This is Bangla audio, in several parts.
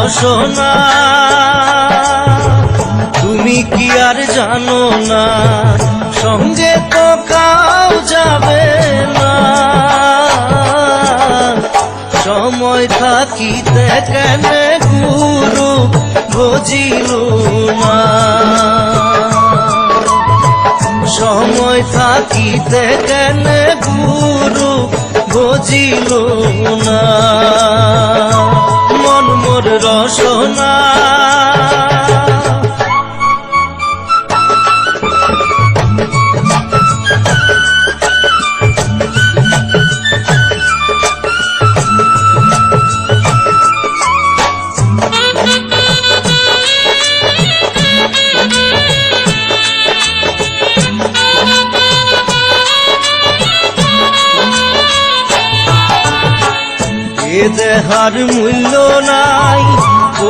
রসনা তুমি কি আর জানো না, সঙ্গে তো কাউ যাবে না। সময় থাকিতে কেন গুরু বুঝিল না, সময় থাকিতে কেন গুরু বুঝিল না। মন মোর রসনা এ দেহার মূল্য নাই,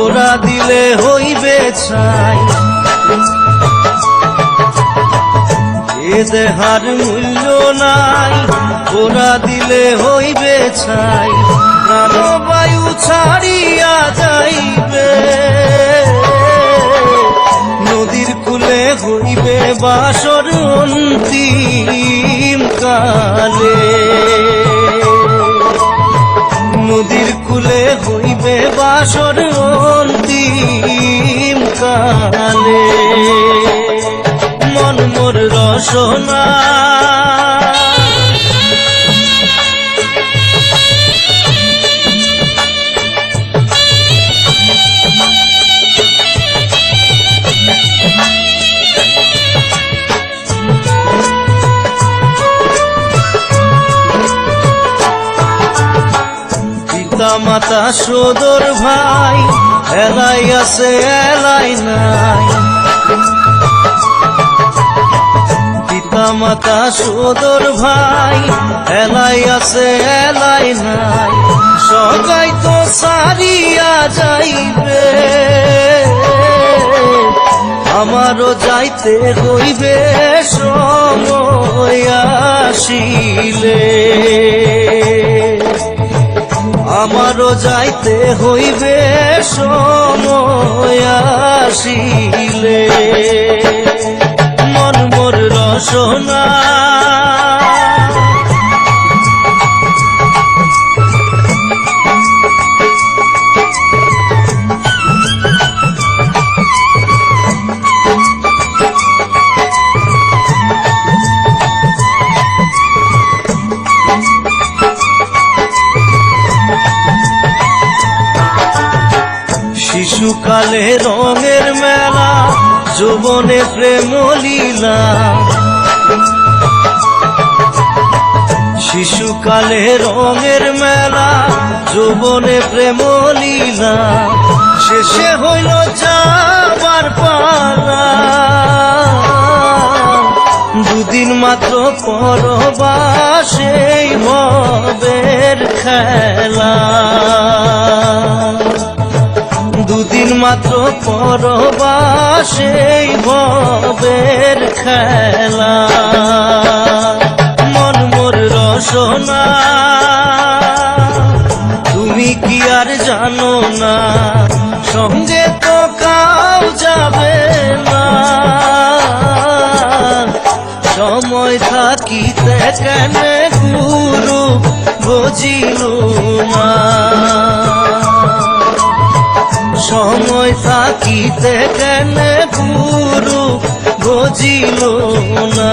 ওরা দিলে হইবে ছাই। এ দেহার মূল্য নাই, ওরা দিলে হইবে ছাই। প্রাণবায়ু ছাড়িয়া যাইবে, নদীর কূলে হইবে বাসর অন্তিম কালে। নদীর কূলে হইবে বাসর অন্তিম কালে। মন মোর রসনা মাতা সদর ভাই, এলাই আছে এলাই নাই। পিতা মাতা সদর ভাই, এলাই আছে এলাই নাই। সবাই তো সারিয়া যাইবে, আমারও যাইতে হইবে সময় আসিলে। আমারও যাইতে হইবে সময় আসিলে। মন মোর রসনা শিশুকালে রঙের মেলা, যৌবনে প্রেম লীলা। শিশুকালে রঙের মেলা, যৌবনে প্রেম লীলা। শেষে হইল যাবার পালা, দুদিন মাত্র পরবাসে ভবের খেলা। দুদিন মাত্র পরবাসে ভবের খেলা। মন মোর রসনা তুমি কি আর জানো না, সঙ্গে তো কাউ যাবে না। সময় থাকিতে কেন গুরু বুঝিল না, সময় থাকিতে কেন গুরু বুঝিল না।